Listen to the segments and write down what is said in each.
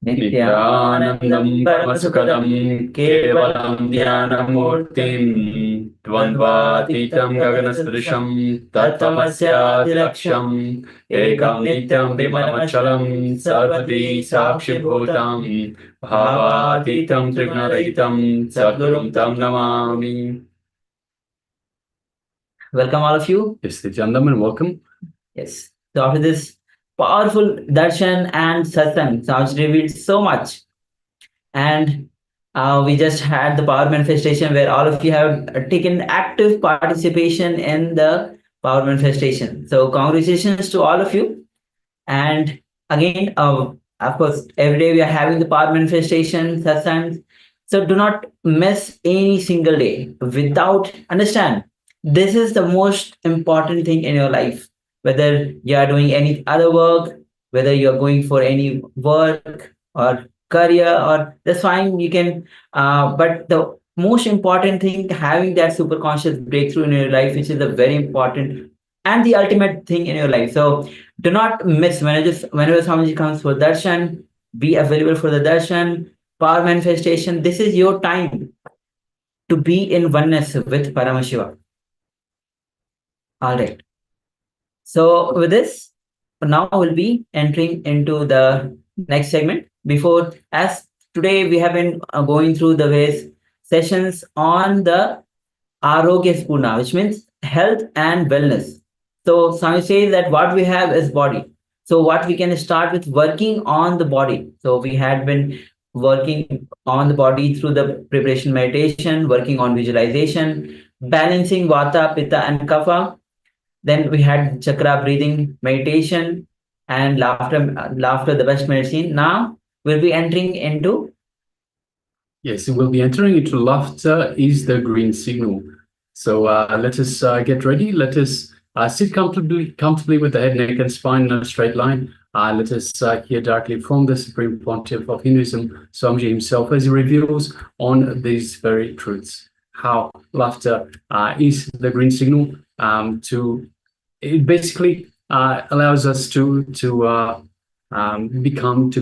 Nithyanandam Paramasukadam Kevalam Dhyanamurtim Dvandvatitam Gaganasprisham Tattvamasyatilaksham Ekam Nityam Vimalachalam Sarvati Sakshibhutam Bhavatitam Trigunarahitam Sadgurum Tam Namami. Welcome all of you. Yes, Nithyananda, and welcome. Yes. So after this powerful darshan and satsang, sounds revealed so much. And we just had the power manifestation where all of you have taken active participation in the power manifestation. So congratulations to all of you. And again, of course, every day we are having the power manifestation satsang. So do not miss any single day without understand. This is the most important thing in your life. Whether you are doing any other work, whether you are going for any work or career, or that's fine. You can, but the most important thing, having that super conscious breakthrough in your life, which is the very important and the ultimate thing in your life. So do not miss whenever Swamiji comes for darshan, be available for the darshan, power manifestation. This is your time to be in oneness with Paramashiva. All right. So with this, now we'll be entering into the next segment. Before, as today we have been going through the various sessions on the Arogya Spurana, which means health and wellness. So Swami says that what we have is body. So what we can start with working on the body. So we had been working on the body through the preparation meditation, working on visualization, balancing Vata, Pitta, and Kapha. Then we had chakra breathing meditation and laughter, the best medicine. Now we'll be entering into. Yes, we'll be entering into laughter is the green signal. So let us get ready. Let us sit comfortably with the head, neck, and spine in a straight line. Let us hear directly from the Supreme Pontiff of Hinduism, Swamiji himself, as he reveals on these very truths. How laughter is the green signal. It basically allows us to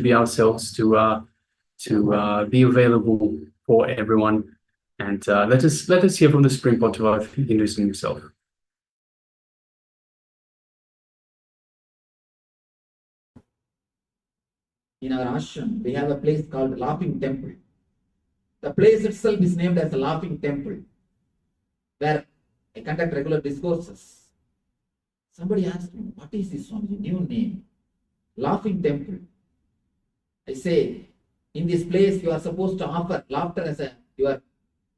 be ourselves, to be available for everyone. And let us hear from the Supreme Pontiff of Hinduism himself. In our ashram, we have a place called Laughing Temple. The place itself is named as a Laughing Temple, where I conduct regular discourses. Somebody asked me, what is this Swamiji, new name? Laughing Temple. I say, in this place you are supposed to offer laughter as your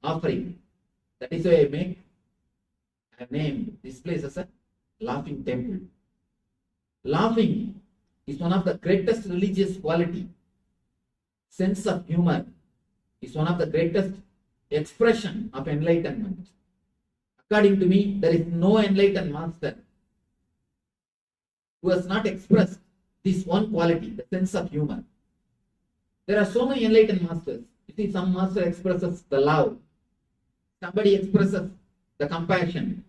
offering. That is why I named this place as a Laughing Temple. Laughing is one of the greatest religious quality. Sense of humor is one of the greatest expression of enlightenment. According to me, there is no enlightened master who has not expressed this one quality, the sense of humor. There are so many enlightened masters. You see, some master expresses the love, somebody expresses the compassion,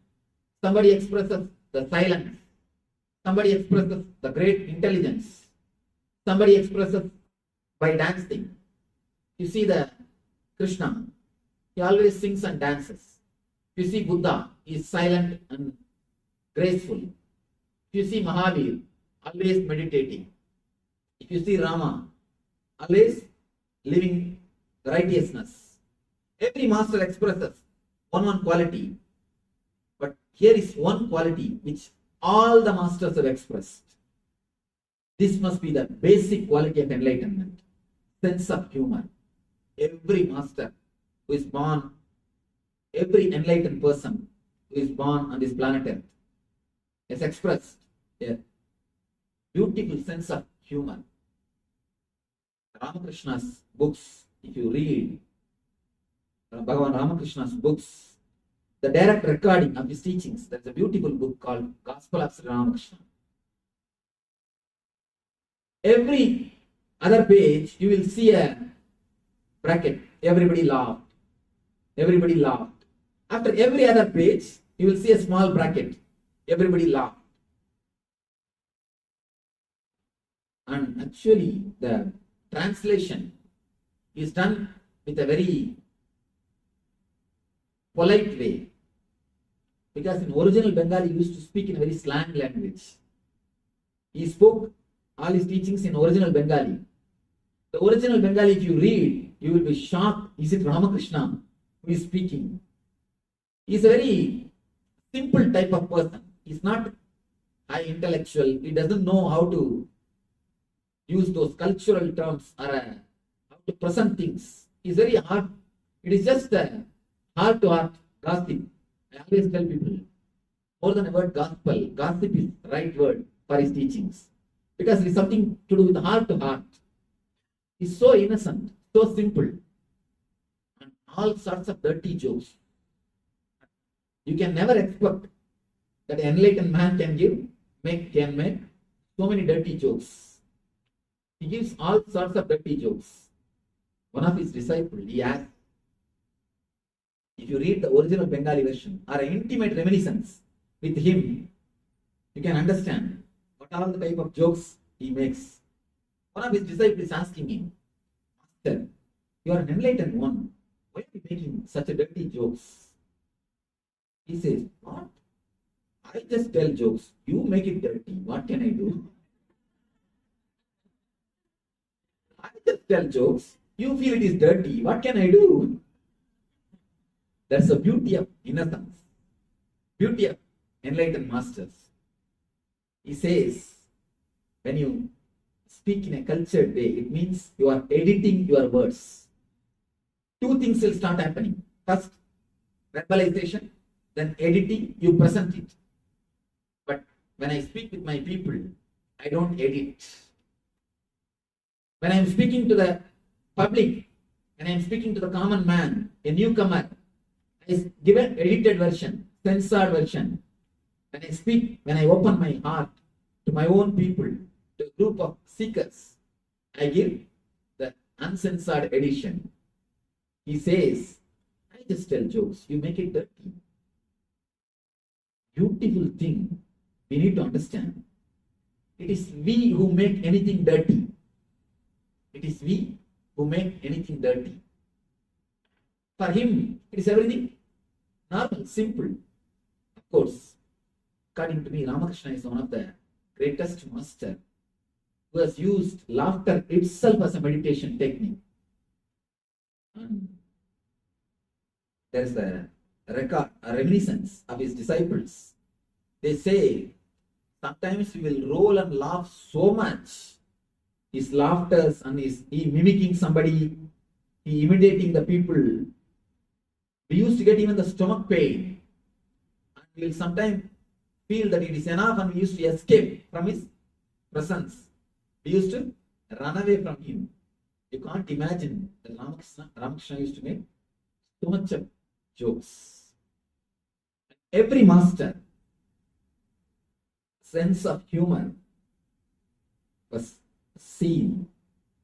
somebody expresses the silence, somebody expresses the great intelligence, somebody expresses by dancing. You see the Krishna, he always sings and dances. You see Buddha, he is silent and graceful. If you see Mahavir, always meditating. If you see Rama, always living righteousness. Every master expresses one quality. But here is one quality which all the masters have expressed. This must be the basic quality of enlightenment. Sense of humor. Every master who is born, every enlightened person who is born on this planet Earth has expressed a beautiful sense of humor. Ramakrishna's books, if you read Bhagavan Ramakrishna's books, the direct recording of his teachings, there's a beautiful book called Gospel of Sri Ramakrishna. Every other page, you will see a bracket. Everybody laughed. Everybody laughed. After every other page, you will see a small bracket. Everybody laughed. And actually, the translation is done with a very polite way. Because in original Bengali, he used to speak in a very slang language. He spoke all his teachings in original Bengali. The original Bengali, if you read, you will be shocked. Is it Ramakrishna who is speaking? He is a very simple type of person. He is not high intellectual. He doesn't know how to use those cultural terms or how to present things. He is very hard. It is just a heart-to-heart gossip. I always tell people, more than a word gospel, gossip is the right word for his teachings. Because it is something to do with heart-to-heart. He is so innocent, so simple. And all sorts of dirty jokes. You can never expect that an enlightened man can make so many dirty jokes. He gives all sorts of dirty jokes. One of his disciples, he asked, if you read the original Bengali version or an intimate reminiscence with him, you can understand what all the type of jokes he makes. One of his disciples is asking him, Master, you are an enlightened one. Why are you making such a dirty jokes? He says, what? I just tell jokes. You make it dirty. What can I do? I just tell jokes. You feel it is dirty. What can I do? That's the beauty of innocence. Beauty of enlightened masters. He says, when you speak in a cultured way, it means you are editing your words. Two things will start happening. First, verbalization, then editing, you present it. But when I speak with my people, I don't edit. When I am speaking to the public, when I am speaking to the common man, a newcomer, I give an edited version, censored version. When I speak, when I open my heart to my own people, to a group of seekers, I give the uncensored edition. He says, I just tell jokes, you make it dirty. Beautiful thing we need to understand. It is we who make anything dirty. It is we who make anything dirty. For him, it is everything normal, simple. Of course, according to me, Ramakrishna is one of the greatest master who has used laughter itself as a meditation technique. And there is a record, a reminiscence of his disciples. They say, sometimes he will roll and laugh so much. His laughter and he mimicking somebody, he imitating the people. We used to get even the stomach pain. And we will sometimes feel that it is enough and we used to escape from his presence. We used to run away from him. You can't imagine that Ramakrishna used to make so much of jokes. Every master sense of humor was seen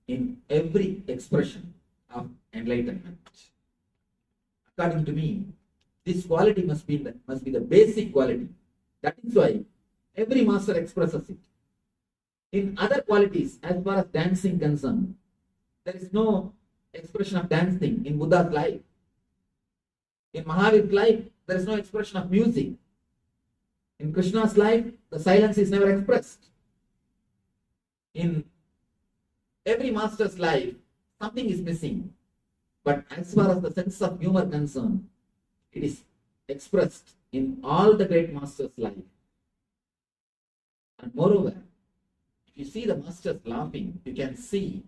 in every expression of enlightenment. According to me, this quality must be the basic quality. That is why every master expresses it. In other qualities, as far as dancing concerned, there is no expression of dancing in Buddha's life. In Mahavir's life, there is no expression of music. In Krishna's life, the silence is never expressed. In every master's life, something is missing. But as far as the sense of humor concerned, it is expressed in all the great masters' life. And moreover, if you see the masters laughing, you can see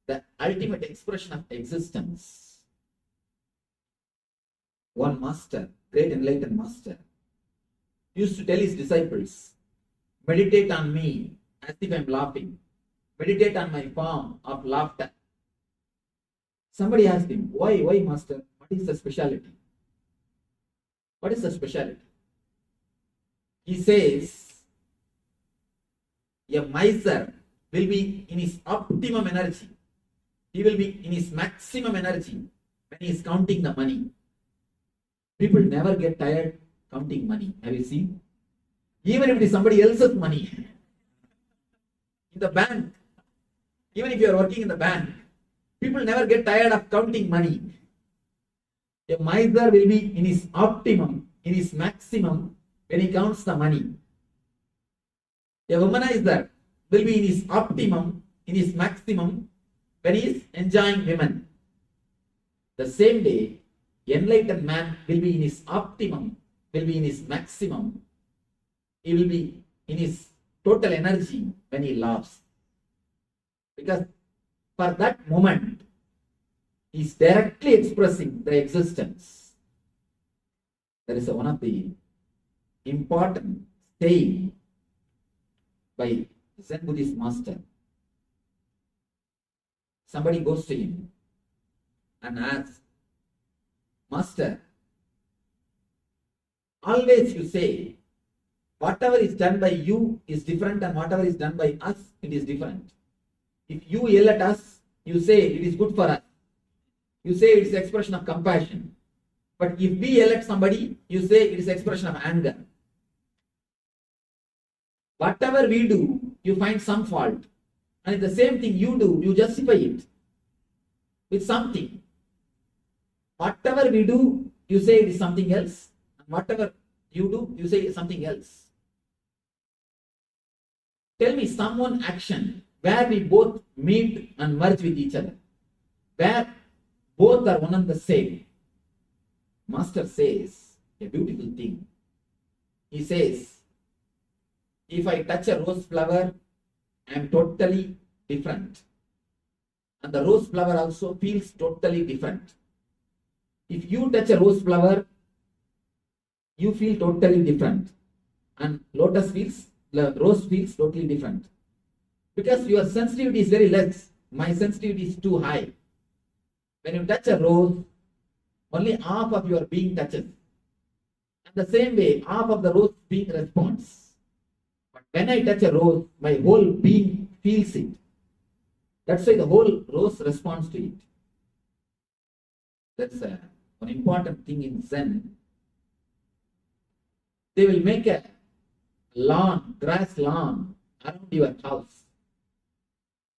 the ultimate expression of existence. One master, great enlightened master, used to tell his disciples, meditate on me as if I am laughing. Meditate on my form of laughter. Somebody asked him, why master? What is the speciality? What is the speciality? He says, a miser will be in his optimum energy. He will be in his maximum energy when he is counting the money. People never get tired counting money. Have you seen? Even if it is somebody else's money. In the bank, Even if you are working in the bank, people never get tired of counting money. A miser will be in his optimum, in his maximum, when he counts the money. A womanizer will be in his optimum, in his maximum, when he is enjoying women. The same day, enlightened man will be in his optimum, will be in his maximum. He will be in his total energy when he laughs. Because for that moment, he is directly expressing the existence. There is one of the important saying by Zen Buddhist master. Somebody goes to him and asks, Master, always you say, whatever is done by you is different and whatever is done by us, it is different. If you yell at us, you say it is good for us. You say it is expression of compassion. But if we yell at somebody, you say it is expression of anger. Whatever we do, you find some fault. And the same thing you do, you justify it with something. Whatever we do, you say it is something else. And whatever you do, you say it is something else. Tell me one action where we both meet and merge with each other, where both are one and the same. Master says a beautiful thing. He says, if I touch a rose flower, I am totally different. And the rose flower also feels totally different. If you touch a rose flower, you feel totally different. And rose feels totally different. Because your sensitivity is very less. My sensitivity is too high. When you touch a rose, only half of your being touches. And the same way, half of the rose being responds. But when I touch a rose, my whole being feels it. That's why the whole rose responds to it. That's one important thing in Zen. They will make a lawn, grass lawn around your house.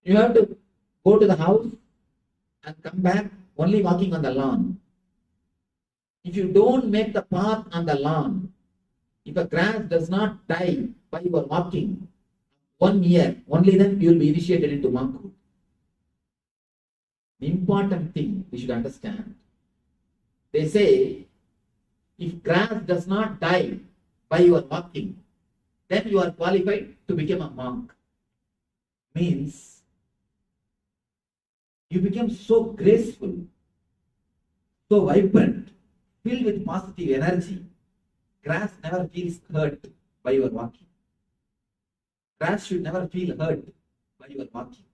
You have to go to the house and come back only walking on the lawn. If you don't make the path on the lawn, if a grass does not die by your walking 1 year, only then you will be initiated into monkhood. The important thing we should understand. They say, if grass does not die by your walking, then you are qualified to become a monk. Means, you become so graceful, so vibrant, filled with positive energy. Grass never feels hurt by your walking. Grass should never feel hurt by your walking.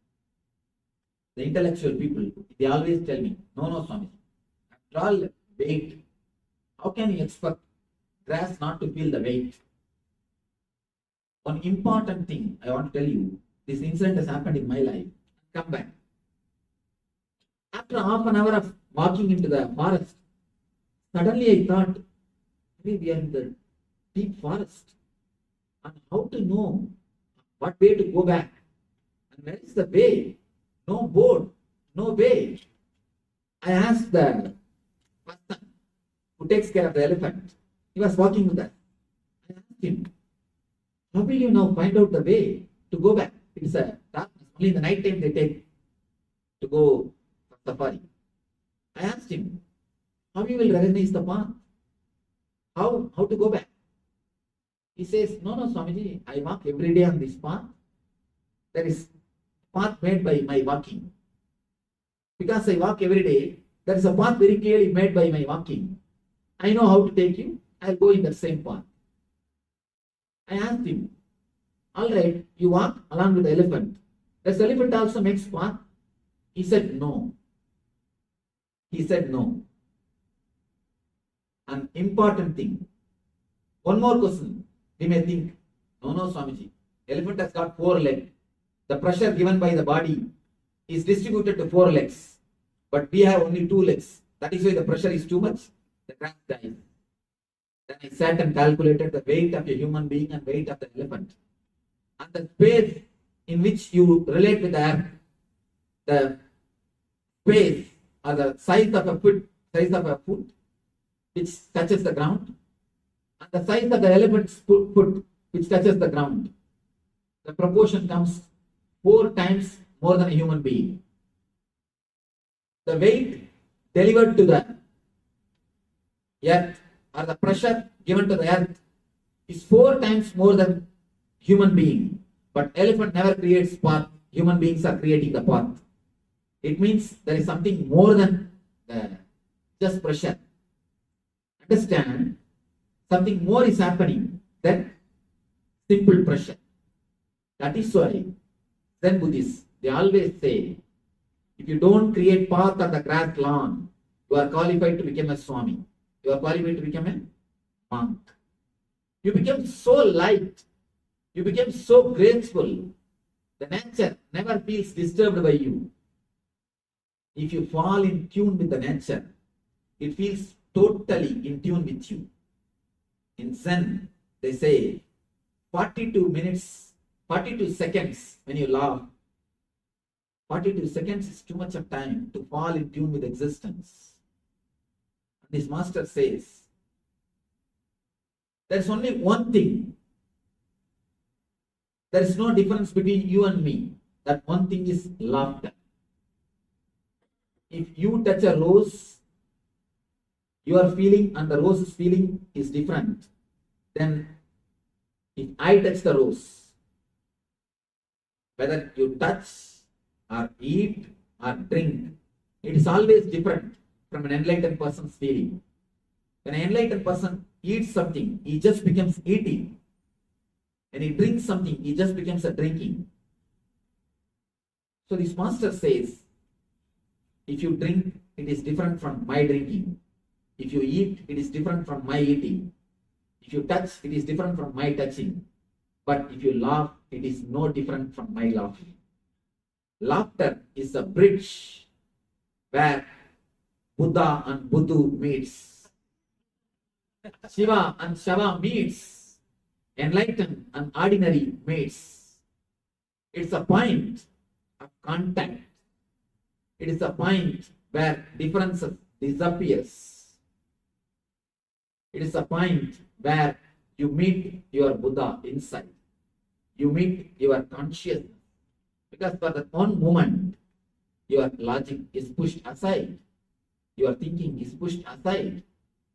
The intellectual people, they always tell me, no, Swami, after all weight, how can you expect grass not to feel the weight? One important thing I want to tell you, this incident has happened in my life. Come back. After half an hour of walking into the forest, suddenly I thought, we are in the deep forest. And how to know what way to go back? And where is the way? No board, no way. I asked the person who takes care of the elephant. He was walking with us. I asked him, how will you now find out the way to go back? It is a darkness. Only in the night time they take to go for safari. I asked him, how you will recognize the path? How to go back? He says, no, Swamiji, I walk every day on this path. There is path made by my walking. Because I walk every day, there is a path very clearly made by my walking. I know how to take you. I'll go in that same path. I asked him, all right, you walk along with the elephant. Does elephant also makes path? He said no. He said no. An important thing. One more question. We may think, no, Swamiji. Elephant has got 4 legs. The pressure given by the body is distributed to 4 legs. But we have only 2 legs. That is why the pressure is too much. The grass dies. Then I sat and calculated the weight of a human being and weight of the elephant. And the space in which you relate with the earth. the space or the size of a foot which touches the ground, and the size of the elephant's foot which touches the ground. The proportion comes 4 times more than a human being. The weight delivered to the earth or the pressure given to the earth is 4 times more than human being. But elephant never creates path. Human beings are creating the path. It means there is something more than just pressure. Understand, something more is happening than simple pressure. That is why Zen Buddhists, they always say, if you don't create path on the grass lawn, you are qualified to become a Swami. You are qualified to become a monk. You become so light. You become so graceful. The nature never feels disturbed by you. If you fall in tune with the nature, it feels totally in tune with you. In Zen, they say 42 seconds when you laugh. 42 seconds is too much of time to fall in tune with existence. This master says, there is only one thing. There is no difference between you and me. That one thing is laughter. If you touch a rose, your feeling and the rose's feeling is different. Then if I touch the rose, whether you touch or eat or drink, it is always different from an enlightened person's feeling. When an enlightened person eats something, he just becomes eating. When he drinks something, he just becomes a drinking. So this master says, if you drink, it is different from my drinking. If you eat, it is different from my eating. If you touch, it is different from my touching. But if you laugh, it is no different from my laughing. Laughter is a bridge where Buddha and Buddhu meets. Shiva and Shava meets. Enlightened and ordinary meets. It's a point of contact. It is a point where differences disappears. It is a point where you meet your Buddha inside. You meet your consciousness. Because for that one moment, your logic is pushed aside. Your thinking is pushed aside.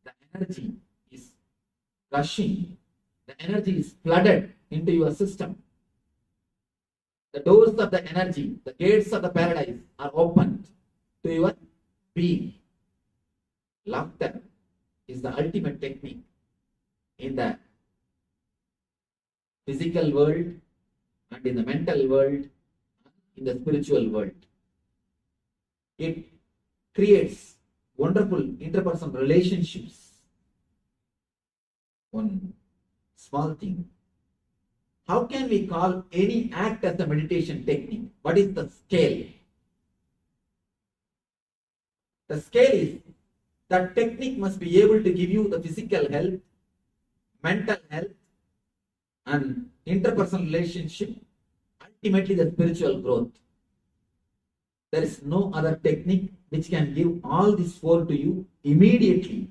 The energy is gushing. The energy is flooded into your system. The doors of the energy, the gates of the paradise are opened to your being. Laughter is the ultimate technique in the physical world and in the mental world, in the spiritual world. It creates wonderful interpersonal relationships. One small thing. How can we call any act as a meditation technique? What is the scale? The scale is that technique must be able to give you the physical health, mental health, and interpersonal relationship, ultimately the spiritual growth. There is no other technique which can give all these 4 to you immediately,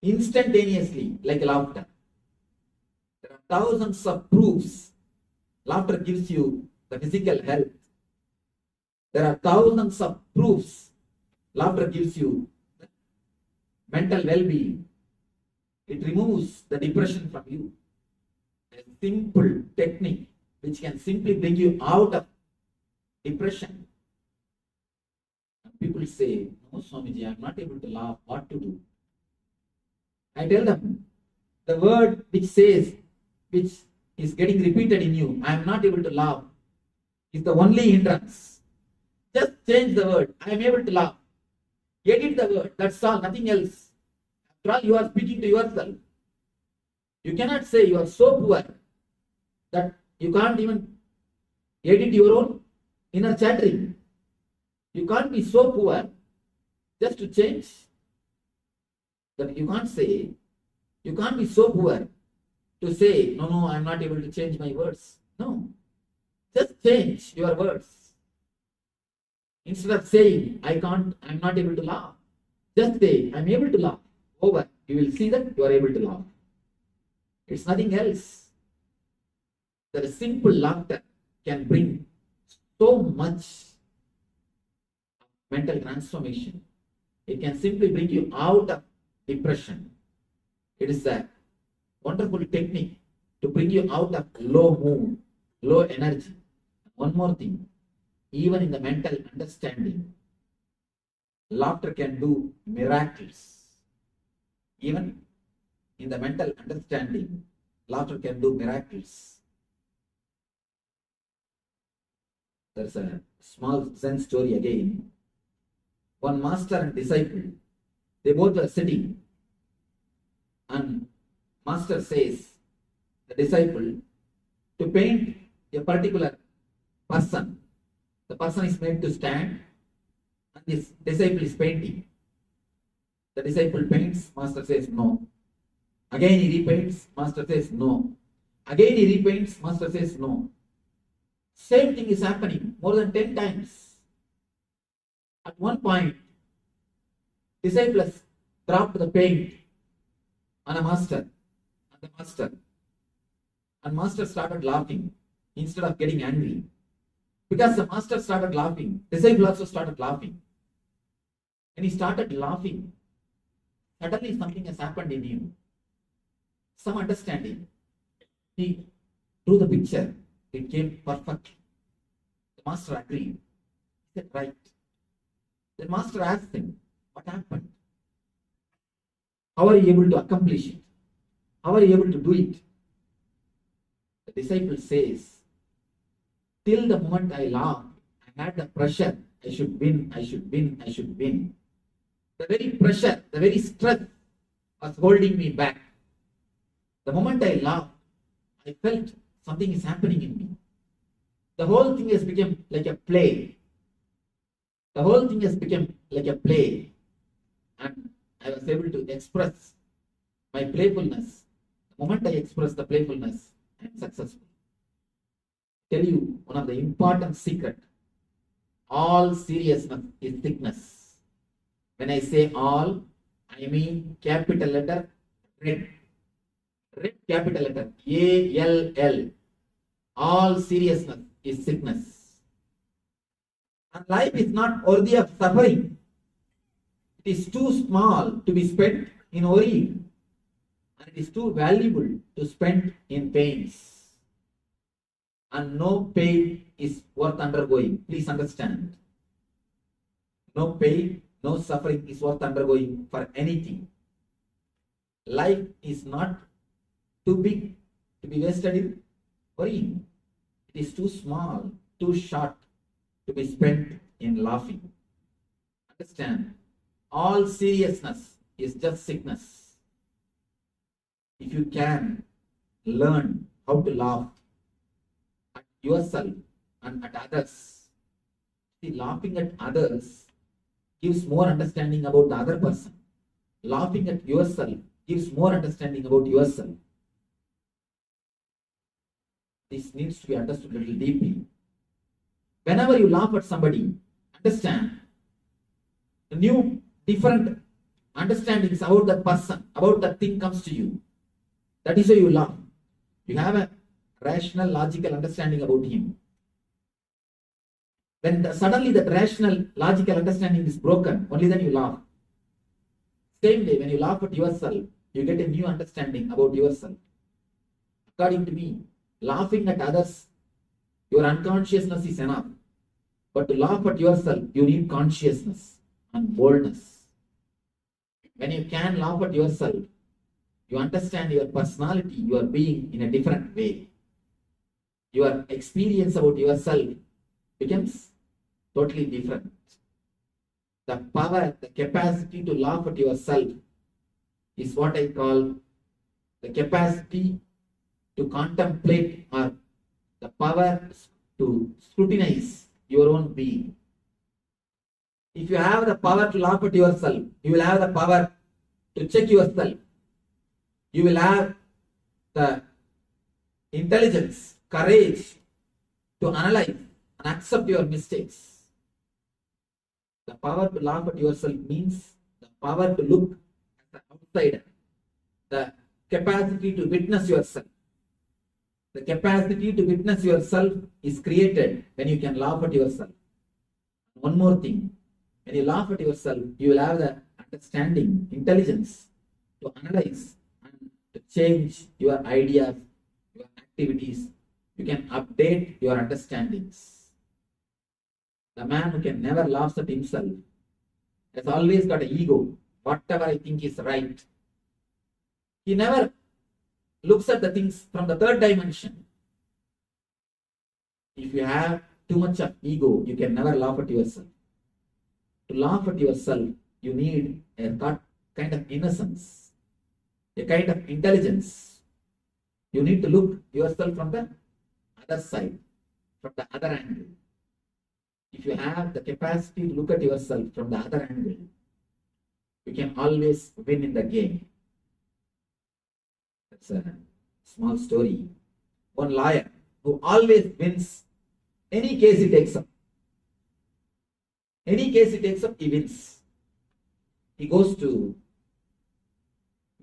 instantaneously, like laughter. There are thousands of proofs. Laughter gives you the physical health. There are thousands of proofs. Laughter gives you the mental well-being. It removes the depression from you. A simple technique which can simply bring you out of depression. And people say, no, Swamiji, I am not able to laugh. What to do? I tell them, the word which is getting repeated in you, I am not able to laugh, is the only hindrance. Just change the word, I am able to laugh. Edit the word, that's all, nothing else. After all, you are speaking to yourself. You cannot say you are so poor that you can't even edit your own inner chattering. You can't be so poor just to change. That you can't say, you can't be so poor to say, no, I am not able to change my words. No. Just change your words. Instead of saying, I'm not able to laugh, just say, I'm able to laugh. Over. You will see that you are able to laugh. It's nothing else. That a simple laughter can bring so much mental transformation. It can simply bring you out of depression. It is a wonderful technique to bring you out of low mood, low energy. One more thing, even in the mental understanding, laughter can do miracles. Even in the mental understanding, laughter can do miracles. There's a small Zen story again. One master and disciple, they both were sitting, and master says, the disciple, to paint a particular person, the person is made to stand, and this disciple is painting. The disciple paints, master says no. Again he repaints, master says no. Again he repaints, master says no. Same thing is happening more than 10 times. At one point, disciple has dropped the paint on a master, and master started laughing instead of getting angry. Because the master started laughing, disciple also started laughing. When he started laughing, suddenly something has happened in him. Some understanding. He drew the picture. It came perfect. The master agreed. He said, right. The master asked him, what happened? How are you able to accomplish it? How are you able to do it? The disciple says, till the moment I laughed, I had the pressure. I should win, I should win, I should win. The very pressure, the very stress was holding me back. The moment I laughed, I felt something is happening in me. The whole thing has become like a play. The whole thing has become like a play. And I was able to express my playfulness. The moment I express the playfulness, I am successful. Tell you one of the important secret. All seriousness is sickness. When I say all, I mean capital letter red. Red capital letter ALL. All seriousness is sickness. And life is not worthy of suffering. It is too small to be spent in worrying, and it is too valuable to spend in pains. And no pain is worth undergoing. Please understand. No pain, no suffering is worth undergoing for anything. Life is not too big to be wasted in worrying. It is too small, too short to be spent in laughing. Understand, all seriousness is just sickness. If you can learn how to laugh at yourself and at others, see, laughing at others gives more understanding about the other person. Laughing at yourself gives more understanding about yourself. This needs to be understood a little deeply. Whenever you laugh at somebody, understand the new, different understandings about that person, about that thing comes to you. That is why you laugh. You have a rational, logical understanding about him. When suddenly that rational, logical understanding is broken, only then you laugh. Same way, when you laugh at yourself, you get a new understanding about yourself. According to me, laughing at others, your unconsciousness is enough. But to laugh at yourself, you need consciousness and boldness. When you can laugh at yourself, you understand your personality, your being in a different way. Your experience about yourself becomes totally different. The power, the capacity to laugh at yourself is what I call the capacity to contemplate, or the power to scrutinize your own being. If you have the power to laugh at yourself, you will have the power to check yourself. You will have the intelligence, courage to analyze and accept your mistakes. The power to laugh at yourself means the power to look at the outsider, the capacity to witness yourself. The capacity to witness yourself is created when you can laugh at yourself. One more thing, when you laugh at yourself, you will have the understanding, intelligence to analyze and to change your ideas, your activities. You can update your understandings. The man who can never laugh at himself has always got an ego. Whatever I think is right. He never looks at the things from the third dimension. If you have too much of ego, you can never laugh at yourself. To laugh at yourself, you need a kind of innocence, a kind of intelligence. You need to look yourself from the other side, from the other angle. If you have the capacity to look at yourself from the other angle, you can always win in the game. That's a small story. One lawyer who always wins any case he takes up. Any case he takes up, he wins. He goes to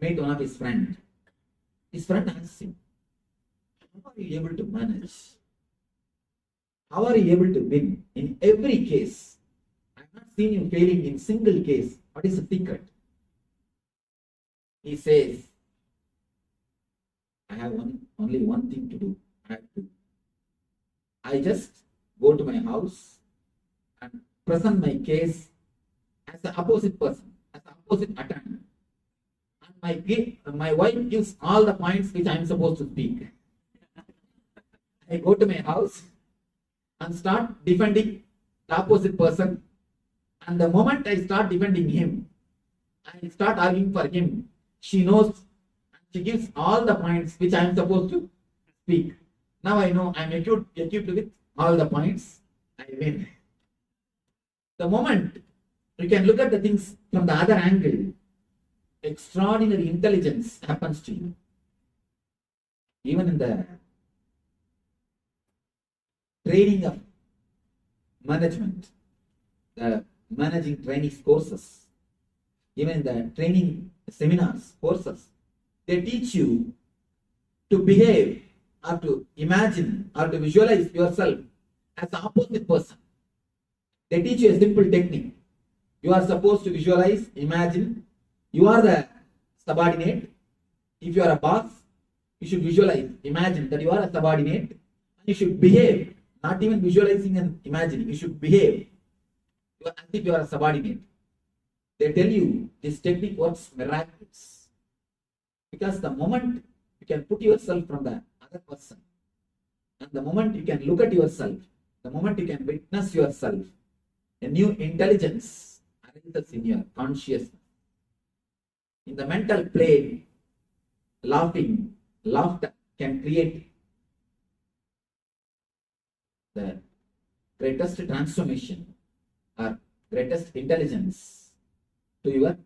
meet one of his friends. His friend asks him, how are you able to manage? How are you able to win in every case? I have not seen you failing in single case. What is the secret? He says, I have only one thing to do. I just go to my house and present my case as the opposite person, as the opposite attorney. And my wife gives all the points which I am supposed to speak. I go to my house and start defending the opposite person. And the moment I start defending him, I start arguing for him. She knows, she gives all the points which I am supposed to speak. Now I know I am equipped with all the points. I win. The moment you can look at the things from the other angle, extraordinary intelligence happens to you. Even in the training of management, the managing training courses, even in the training seminars, courses, they teach you to behave or to imagine or to visualize yourself as the opposite person. They teach you a simple technique. You are supposed to visualize, imagine, you are the subordinate. If you are a boss, you should visualize, imagine that you are a subordinate. You should behave, not even visualizing and imagining, you should behave as if you are a subordinate. They tell you this technique works miraculous. Because the moment you can put yourself from the other person, and the moment you can look at yourself, the moment you can witness yourself, a new intelligence arises in your consciousness. In the mental plane, laughter can create the greatest transformation or greatest intelligence to your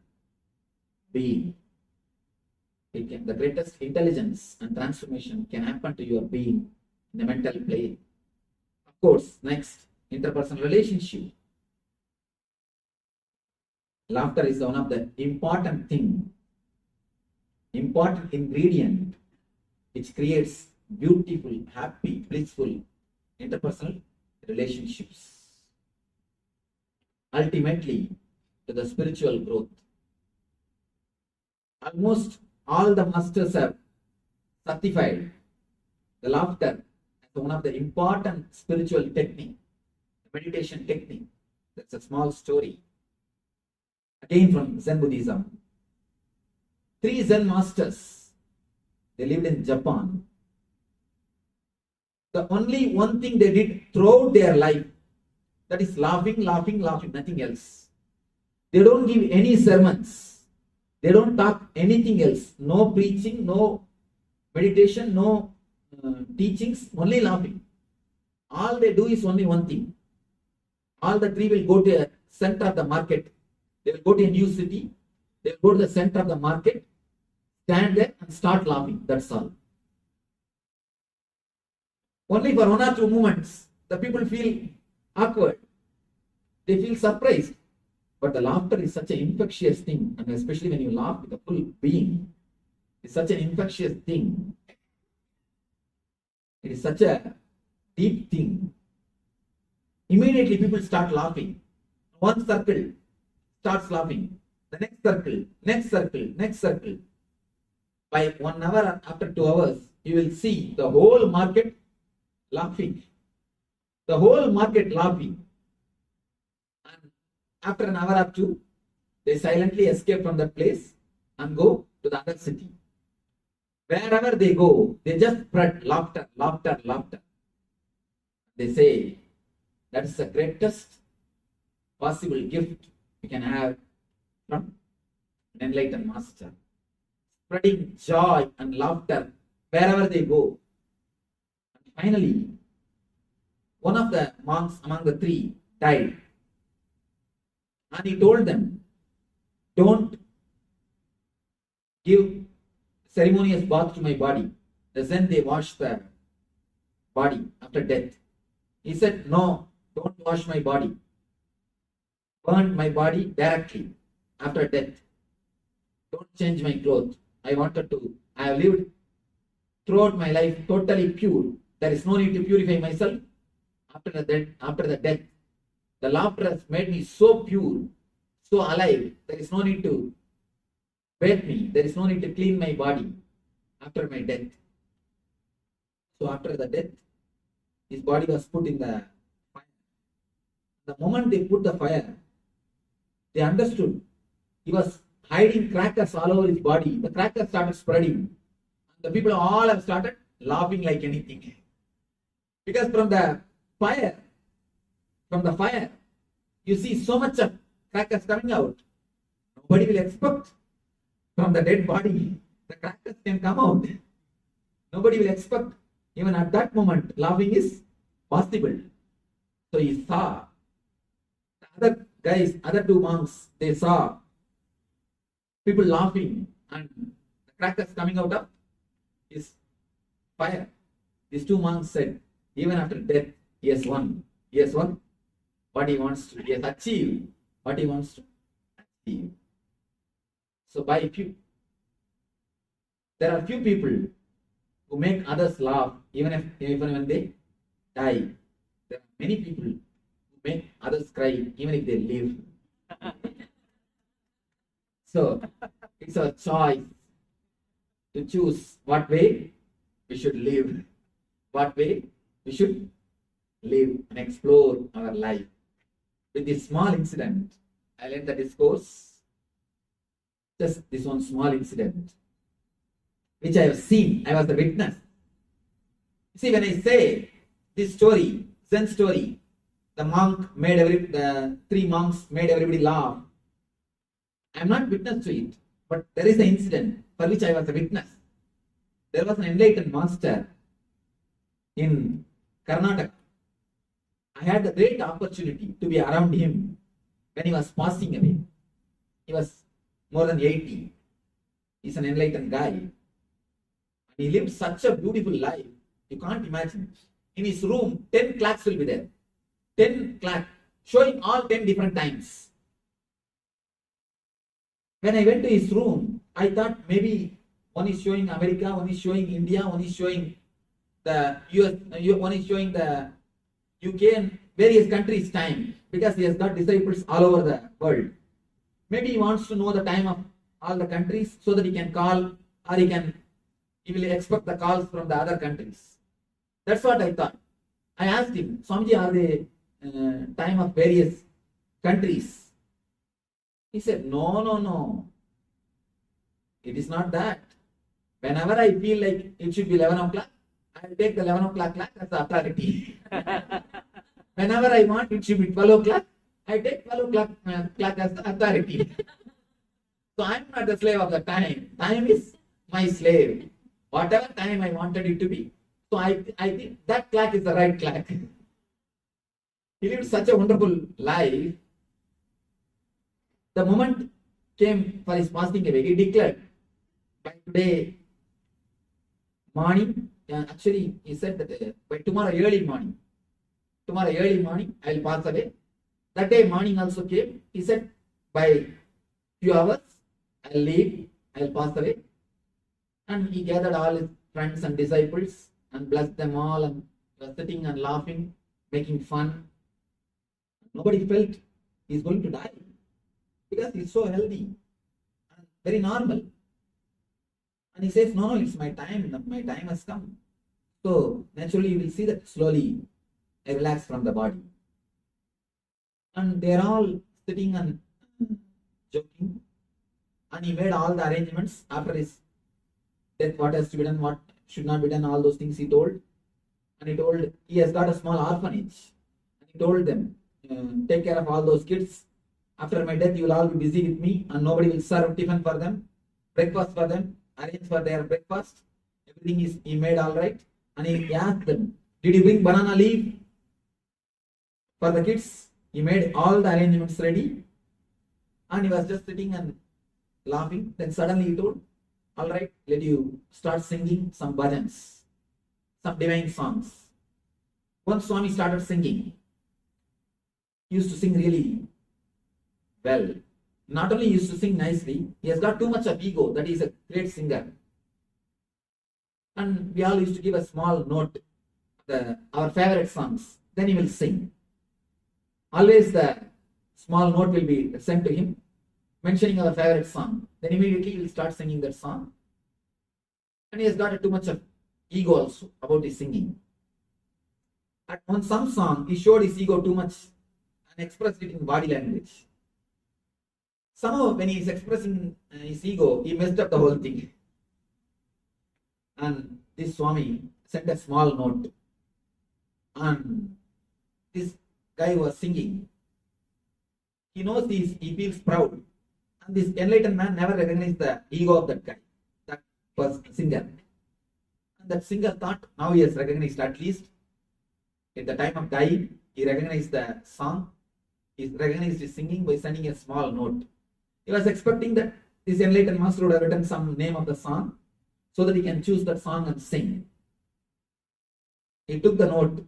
being. The greatest intelligence and transformation can happen to your being in the mental plane. Of course, next, interpersonal relationship. Laughter is one of the important ingredient which creates beautiful, happy, blissful interpersonal relationships. Ultimately, to the spiritual growth. Almost all the masters have certified the laughter as one of the important spiritual technique, meditation technique. That's a small story. Again from Zen Buddhism. 3 Zen masters, they lived in Japan. The only one thing they did throughout their life, that is laughing, nothing else. They don't give any sermons. They don't talk anything else. No preaching, no meditation, no teachings, only laughing. All they do is only one thing. All the 3 will go to the center of the market. They will go to a new city. They will go to the center of the market, stand there and start laughing. That's all. Only for 1 or 2 moments, the people feel awkward. They feel surprised. But the laughter is such an infectious thing, and especially when you laugh with a full being, it's such an infectious thing. It is such a deep thing. Immediately people start laughing. One circle starts laughing. The next circle, next circle, next circle. By 1 hour, after 2 hours, you will see the whole market laughing. The whole market laughing. And after an hour or two, they silently escape from that place and go to the other city. Wherever they go, they just spread laughter, laughter, laughter. They say that is the greatest possible gift we can have from an enlightened master. Spreading joy and laughter wherever they go. And finally, one of the monks among the three died. And he told them, don't give ceremonious bath to my body. Then they wash the body after death. He said, no, don't wash my body. Burn my body directly after death. Don't change my clothes. I have lived throughout my life totally pure. There is no need to purify myself after the death. The laughter has made me so pure, so alive. There is no need to bathe me. There is no need to clean my body after my death. So after the death, his body was put in the fire. The moment they put the fire, they understood he was hiding crackers all over his body. The crackers started spreading. The people all have started laughing like anything. Because from the fire, you see so much of crackers coming out. Nobody will expect from the dead body the crackers can come out. Nobody will expect even at that moment laughing is possible. So he saw the other guys, other two monks, they saw people laughing and the crackers coming out of his fire. These two monks said, even after death, he has won. He has won what he wants to. He has achieved what he wants to achieve. So there are few people who make others laugh even when they die. There are many people who make others cry even if they live. So it's a choice to choose what way we should live, what way we should live and explore our life. With this small incident, I'll end the discourse. Just this one small incident, which I have seen, I was the witness. See, when I say this story, Zen story, the three monks made everybody laugh. I am not witness to it, but there is an incident for which I was a witness. There was an enlightened master in Karnataka. I had the great opportunity to be around him when he was passing away. He was more than 80. He's an enlightened guy. He lived such a beautiful life. You can't imagine. In his room, 10 clocks will be there. 10 clocks, showing all 10 different times. When I went to his room, I thought maybe one is showing America, one is showing India, one is showing the US, one is showing the UK and various countries' time, because he has got disciples all over the world. Maybe he wants to know the time of all the countries so that he can call, or he will expect the calls from the other countries. That's what I thought. I asked him, Swamiji, are they time of various countries? He said, no. It is not that. Whenever I feel like it should be 11 o'clock, I will take the 11 o'clock clock as the authority. Whenever I want it should be 12 o'clock, I take 12 o'clock clock as the authority. So I am not the slave of the time. Time is my slave. Whatever time I wanted it to be. So I think that clock is the right clock. He lived such a wonderful life. The moment came for his passing away, he declared, by today morning, actually he said that by tomorrow early morning, I will pass away. That day morning also came. He said, By few hours, I'll leave, I'll pass away. And he gathered all his friends and disciples and blessed them all and was sitting and laughing, making fun. Nobody felt he's going to die because he's so healthy and very normal. And he says, no, it's my time has come. So naturally you will see that slowly I relax from the body. And they're all sitting and joking. And he made all the arrangements after his death, what has to be done, what should not be done, all those things he told. And he told, he has got a small orphanage. And he told them, take care of all those kids. After my death, you will all be busy with me and nobody will serve tiffin for them, breakfast for them, arrange for their breakfast. Everything is he made all right. And he asked them, did you bring banana leaf for the kids? He made all the arrangements ready. And he was just sitting and laughing. Then suddenly he told, all right, let you start singing some bhajans, some divine songs. Once Swami started singing, he used to sing really well. Not only he used to sing nicely, he has got too much of ego that he is a great singer. And we all used to give a small note, our favorite songs. Then he will sing. Always the small note will be sent to him, mentioning our favorite song. Then immediately he will start singing that song. And he has got too much of ego also about his singing. And on some song, he showed his ego too much and expressed it in body language. Somehow when he is expressing his ego, he messed up the whole thing. And this Swami sent a small note. And this guy was singing. He knows he feels proud. And this enlightened man never recognized the ego of that guy, that was singer. And that singer thought, now he has recognized, at least at the time of dying, he recognized the song, he recognized his singing by sending a small note. He was expecting that this enlightened master would have written some name of the song so that he can choose that song and sing. He took the note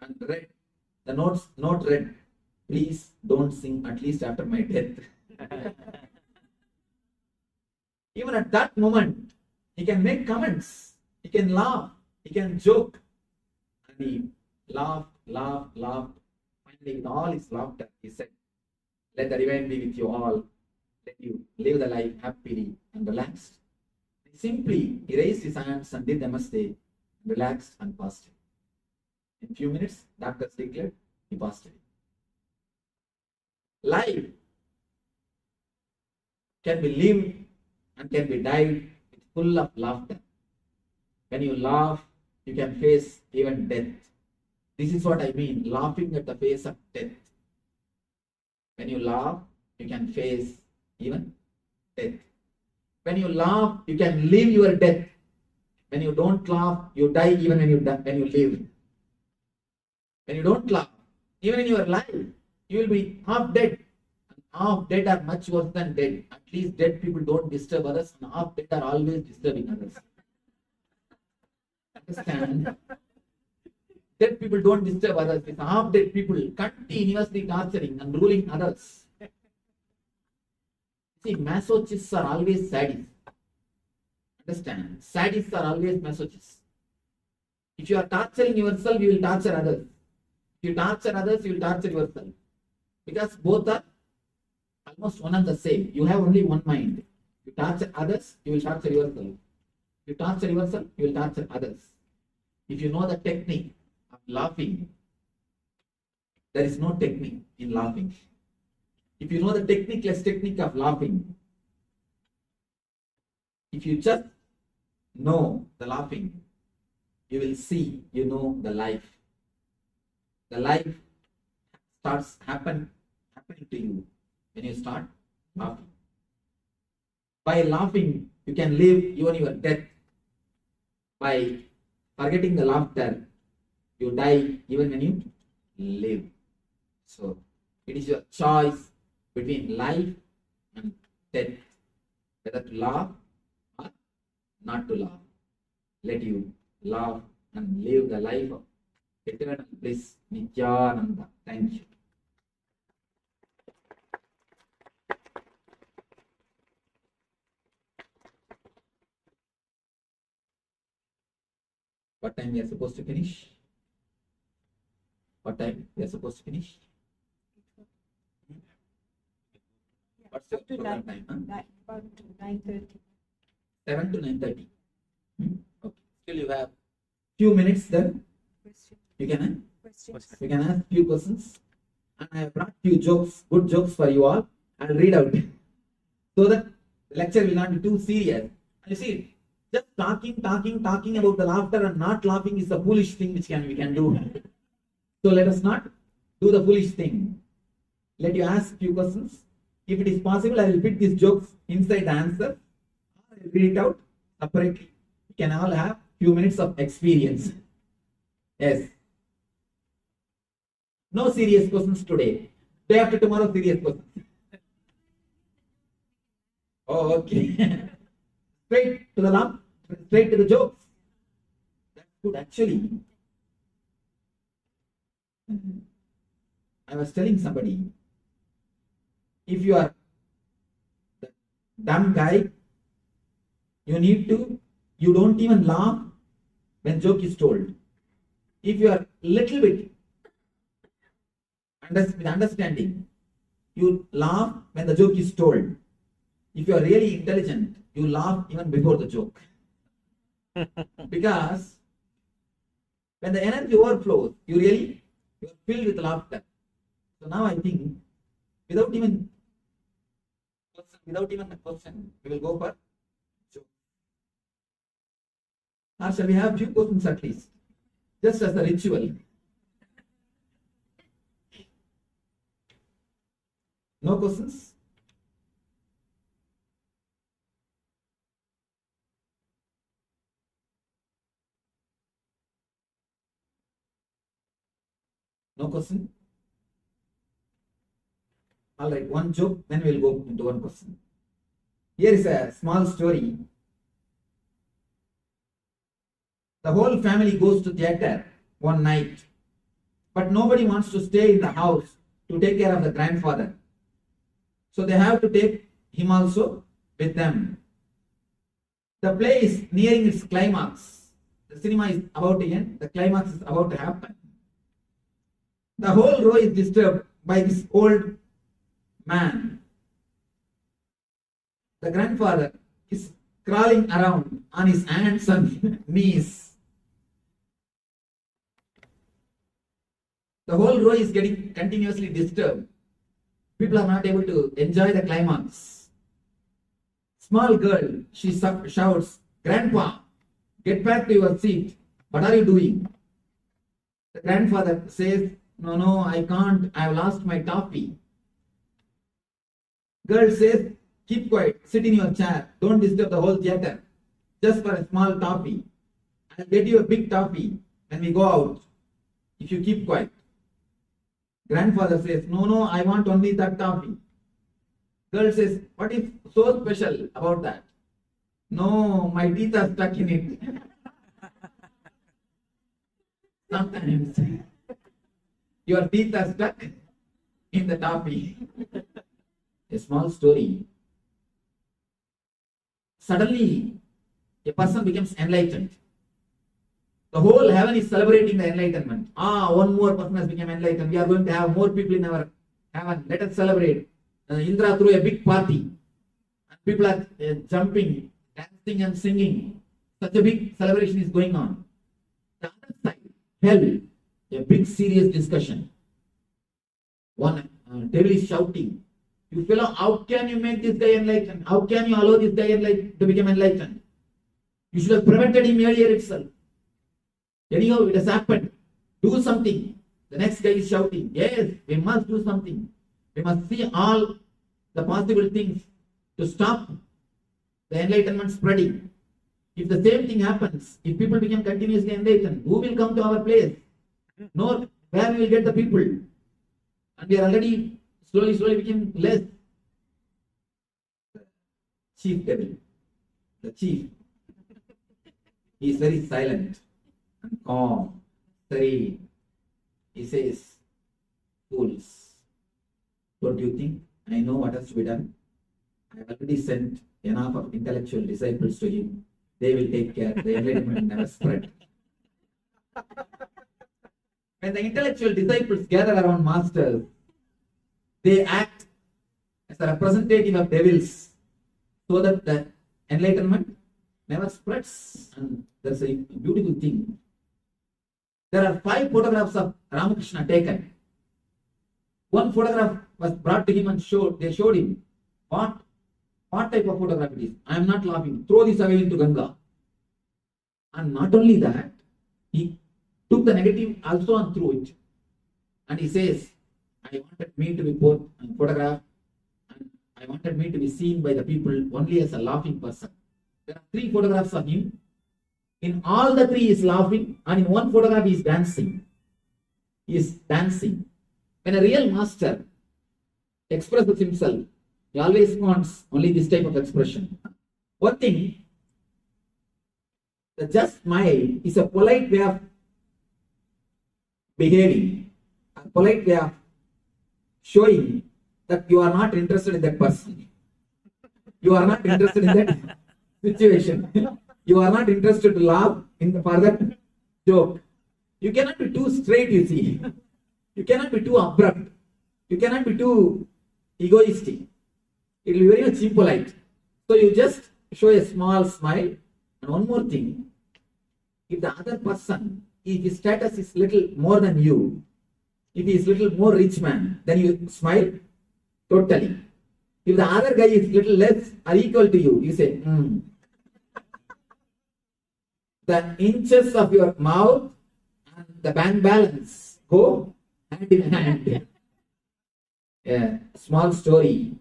and read. The note read, please don't sing at least after my death. Even at that moment, he can make comments, he can laugh, he can joke. And he laughed. Finally, with all his laughter, he said, let the divine be with you all. Let you live the life happily and relaxed. Simply, he raised his hands and did namaste, relaxed and passed away. In a few minutes, doctors declared he passed away. Life can be lived and can be died with full of laughter. When you laugh, you can face even death. This is what I mean, laughing at the face of death. When you laugh, you can face even death. When you laugh, you can live your death. When you don't laugh, you die even when you live. When you don't laugh, even in your life, you will be half dead. And half dead are much worse than dead. At least dead people don't disturb others, and half dead are always disturbing others. Understand? Dead people don't disturb others. It's half dead people continuously torturing and ruling others. See, masochists are always sadists. Understand? Sadists are always masochists. If you are torturing yourself, you will torture others. If you torture others, you will torture yourself. Because both are almost one and the same. You have only one mind. If you torture others, you will torture yourself. If you torture yourself, you will torture others. If you know the technique of laughing, there is no technique in laughing. If you know the techniqueless technique of laughing, if you just know the laughing, you will see, you know the life. The life starts happening to you when you start laughing. By laughing, you can live even your death. By forgetting the laughter, you die even when you live. So, it is your choice between life and death, whether to laugh or not to laugh. Let you laugh and live the life of eternal bliss, Nithyananda. Thank you. What time we are supposed to finish? What time we are supposed to finish? What's your program time? Huh? About 9:30. 7 to 9:30. Okay. Still you have few minutes then. Question. You can Questions. you can ask few questions. And I have brought few jokes, good jokes for you all. I'll read out so that the lecture will not be too serious. And you see, just talking about the laughter and not laughing is a foolish thing which we can do. So let us not do the foolish thing. Let you ask few questions. If it is possible, I will fit these jokes inside the answer. I will read it out separately. We can all have few minutes of experience. Yes. No serious questions today. Day after tomorrow, serious questions. Oh, okay. Straight to the lump, straight to the jokes. That's good, actually. I was telling somebody, if you are the dumb guy, you don't even laugh when joke is told. If you are little bit with understanding, you laugh when the joke is told. If you are really intelligent, you laugh even before the joke. Because when the energy overflows, you are filled with laughter. So now I think, without even a question, we will go for joke. Or shall we have few questions at least? Just as a ritual. No questions? No question? All right, one joke, then we'll go into one question. Here is a small story. The whole family goes to theater one night, but nobody wants to stay in the house to take care of the grandfather. So they have to take him also with them. The play is nearing its climax. The cinema is about to end. The climax is about to happen. The whole row is disturbed by this old man. The grandfather is crawling around on his hands and knees. The whole row is getting continuously disturbed. People are not able to enjoy the climax. Small girl, she shouts, "Grandpa, get back to your seat. What are you doing?" The grandfather says, No, I can't. I've lost my toffee." Girl says, "Keep quiet. Sit in your chair. Don't disturb the whole theater. Just for a small toffee. I'll get you a big toffee when we go out, if you keep quiet." Grandfather says, No, I want only that toffee." Girl says, "What is so special about that?" "No, my teeth are stuck in it." Sometimes your teeth are stuck in the toffee. A small story. Suddenly, a person becomes enlightened. The whole heaven is celebrating the enlightenment. One more person has become enlightened. We are going to have more people in our heaven. Let us celebrate. Indra threw a big party. People are jumping, dancing and singing. Such a big celebration is going on. The other side, hell, a big serious discussion. One devil is shouting, "You fellow, how can you make this guy enlightened? How can you allow this guy to become enlightened? You should have prevented him earlier itself. Anyhow, it has happened. Do something." The next guy is shouting, "Yes, we must do something. We must see all the possible things to stop the enlightenment spreading. If the same thing happens, if people become continuously enlightened, who will come to our place? No, where we will get the people? And we are already slowly becoming less." Chief devil, the chief, he is very silent and calm, serene. He says, "Fools, don't you think I know what has to be done? I have already sent enough of intellectual disciples to him. They will take care. The enlightenment will never spread. When the intellectual disciples gather around masters, they act as a representative of devils so that the enlightenment never spreads. And that's a beautiful thing. There are 5 photographs of Ramakrishna taken. One photograph was brought to him and they showed him what type of photograph it is. I am not laughing. Throw this away into Ganga. And not only that, he took the negative also and threw it. And he says, I wanted me to be photographed, and I wanted me to be seen by the people only as a laughing person. There are 3 photographs of him. In all the 3 he is laughing, and in one photograph he is dancing. He is dancing. When a real master expresses himself, he always wants only this type of expression. One thing, the just smile is a polite way of behaving, a polite way of showing that you are not interested in that person. You are not interested in that situation. You are not interested to laugh for that joke. You cannot be too straight, you see. You cannot be too abrupt. You cannot be too egoistic. It will be very much impolite. So you just show a small smile. And one more thing, if the other person, if his status is little more than you, if he is little more rich man, then you smile totally. If the other guy is little less or equal to you, you say, The inches of your mouth and the bank balance go hand in hand. A small story.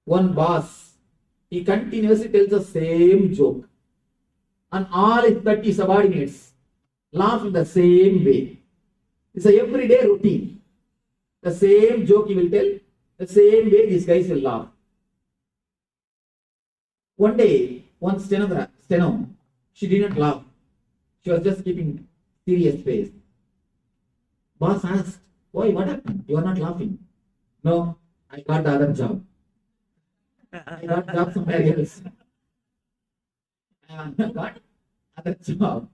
One boss, he continuously tells the same joke, and all his 30 subordinates laugh in the same way. It's a everyday routine. The same joke he will tell, the same way these guys will laugh. One day, one steno, she didn't laugh. She was just keeping serious face. Boss asked, why, what happened? You are not laughing. No, I got the other job. I got job somewhere else. I got other job.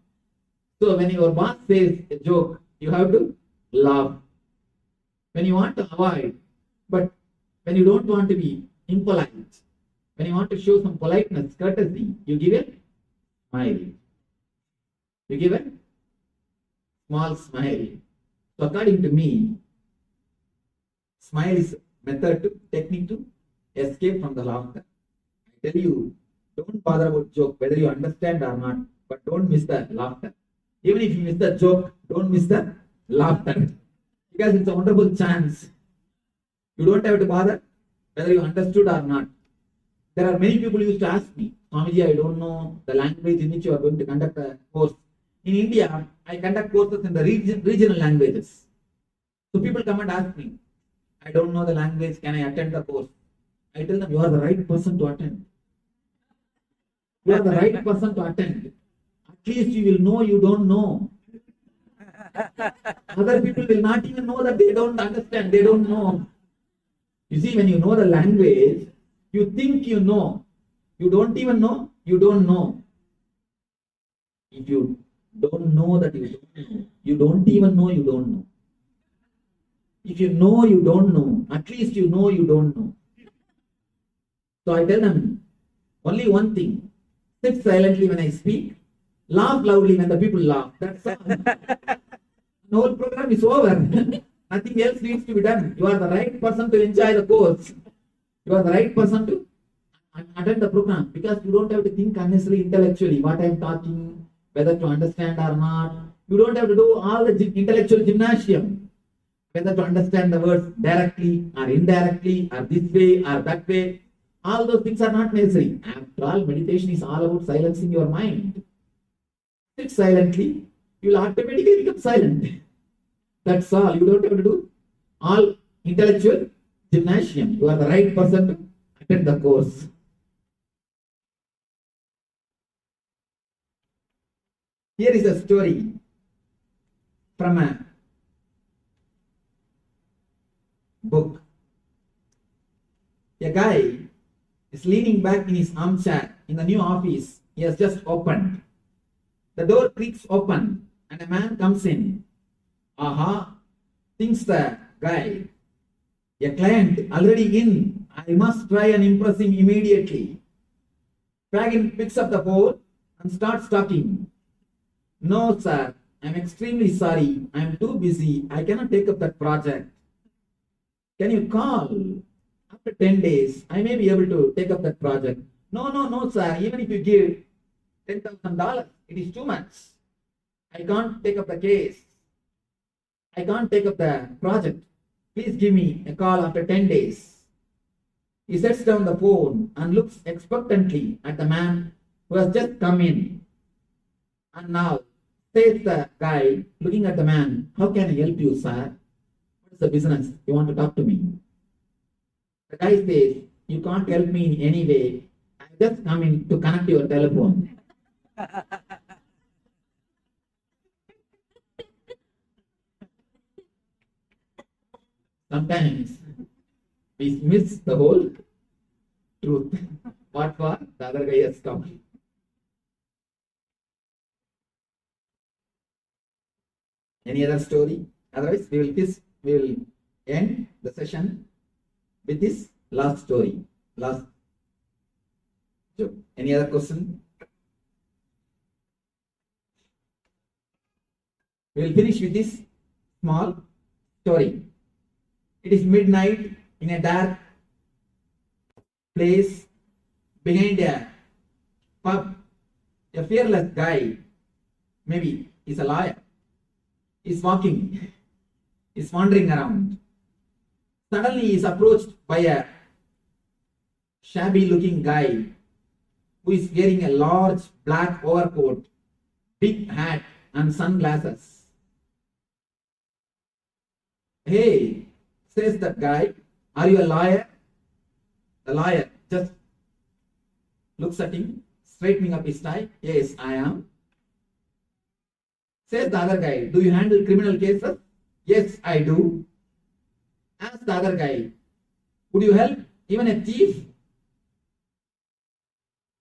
So when your boss says a joke, you have to laugh. When you want to avoid, but when you don't want to be impolite, when you want to show some politeness, courtesy, you give a smile. You give a small smile. So according to me, smile is technique to escape from the laughter. I tell you, don't bother about joke, whether you understand or not, but don't miss the laughter. Even if you miss the joke, don't miss the laughter. Because it's a wonderful chance. You don't have to bother whether you understood or not. There are many people who used to ask me, Swamiji, I don't know the language in which you are going to conduct a course. In India, I conduct courses in the regional languages. So people come and ask me, I don't know the language, can I attend the course? I tell them, you are the right person to attend. You are the right person to attend. At least you will know you don't know. Other people will not even know that they don't understand, they don't know. You see, when you know the language, you think you know. You don't even know, you don't know. If you don't know that you don't know, you don't even know you don't know. If you know you don't know, at least you know you don't know. So I tell them only one thing: sit silently when I speak, laugh loudly when the people laugh. That's all. The whole program is over. Nothing else needs to be done. You are the right person to enjoy the course. You are the right person to attend the program, because you don't have to think unnecessarily intellectually what I am talking, whether to understand or not. You don't have to do all the intellectual gymnasium, whether to understand the words directly or indirectly or this way or that way. All those things are not necessary. After all, meditation is all about silencing your mind. Sit silently, you will automatically become silent. That's all. You don't have to do all intellectual gymnasium. You are the right person to attend the course. Here is a story from a book. A guy is leaning back in his armchair in the new office he has just opened. The door creaks open and a man comes in. Aha, thinks the guy. A client already in. I must try and impress him immediately. Dragon picks up the phone and starts talking. No, sir, I'm extremely sorry. I'm too busy. I cannot take up that project. Can you call? After 10 days, I may be able to take up that project. No, sir. Even if you give $10,000, it is too much. I can't take up the case. I can't take up the project. Please give me a call after 10 days. He sets down the phone and looks expectantly at the man who has just come in. And now, says the guy, looking at the man, how can I help you, sir? What is the business? You want to talk to me? The guy says, you can't help me in any way. I'm just coming to connect your telephone. Sometimes we miss the whole truth. What for? The other guy has come. Any other story? Otherwise, we will end the session with this last story. Last joke. Any other question? We will finish with this small story. It is midnight in a dark place behind a pub. A fearless guy, maybe he's a lawyer, is walking, is wandering around. Suddenly he is approached by a shabby looking guy who is wearing a large black overcoat, big hat and sunglasses. Hey, says that guy, are you a lawyer? The lawyer just looks at him, straightening up his tie. Yes, I am. Says the other guy, do you handle criminal cases? Yes, I do. Asks the other guy, would you help even a thief?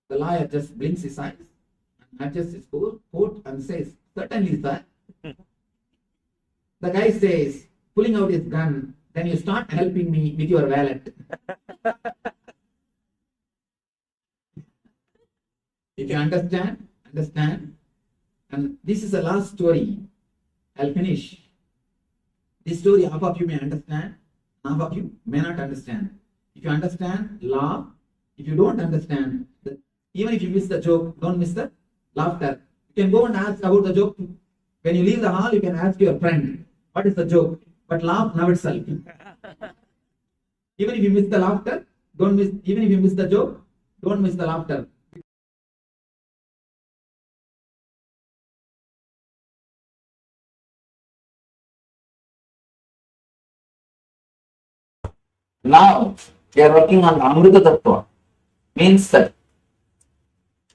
The lawyer just blinks his eyes and adjusts his coat and says, certainly, sir. The guy says, pulling out his gun, then you start helping me with your wallet. If you understand. And this is the last story. I'll finish. This story, half of you may understand, half of you may not understand. If you understand, laugh. If you don't understand, even if you miss the joke, don't miss the laughter. You can go and ask about the joke. When you leave the hall, you can ask your friend, what is the joke? But laugh now itself. Even if you miss the laughter, don't miss, even if you miss the joke, don't miss the laughter. Now, we are working on Amrita Tattva. Means that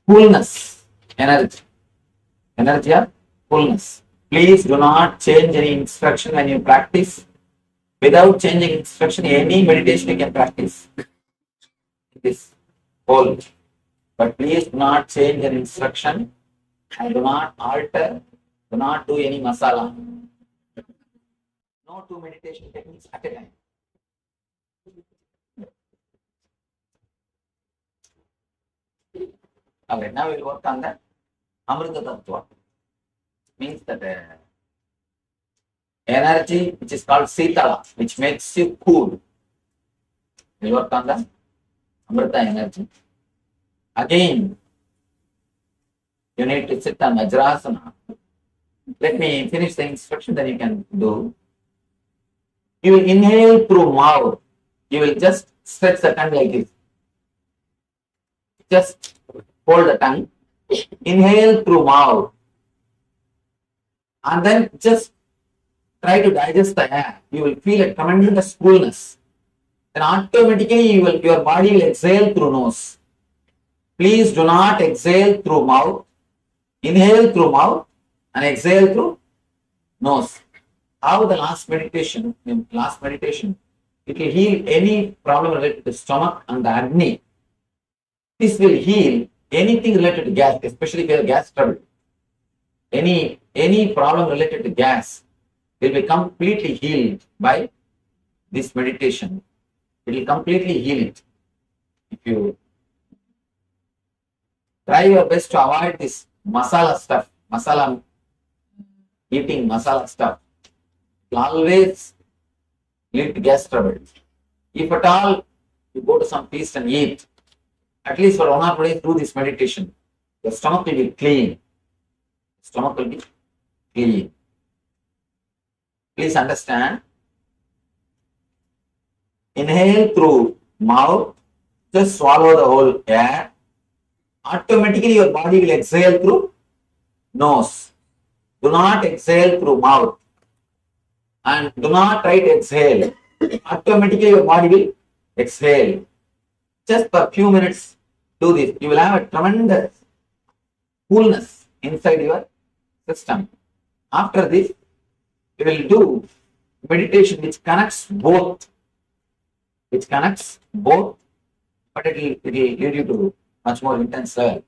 coolness, energy or coolness. Please do not change any instruction when you practice. Without changing instruction, any meditation you can practice. It is whole. But please do not change an instruction and do not alter, do not do any masala. No two meditation techniques at a time. Alright, now we will work on the Amrita Tattva. Means that energy which is called Sitala, which makes you cool. We work on the Amrita energy. Again, you need to sit on Vajrasana. Let me finish the instruction, then you can do. You will inhale through mouth. You will just stretch the tongue like this. Just hold the tongue. Inhale through mouth. And then just try to digest the air. You will feel a tremendous coolness. Then automatically your body will exhale through nose. Please do not exhale through mouth. Inhale through mouth and exhale through nose. How the last meditation, it will heal any problem related to stomach and the Agni. This will heal anything related to gas, especially if you have gas trouble. any problem related to gas will be completely healed by this meditation. It will completely heal it. If you try your best to avoid this masala stuff, eating masala stuff, it will always lead to gas trouble. If at all you go to some feast and eat, at least for 1 or 2 days, do this meditation. Your stomach will be clean. Stomach will be clean. Please understand. Inhale through mouth, just swallow the whole air. Automatically your body will exhale through nose. Do not exhale through mouth. And do not try to exhale. Automatically your body will exhale. Just for a few minutes do this. You will have a tremendous coolness inside your system. After this, you will do meditation which connects both. But it will lead you to much more intense level.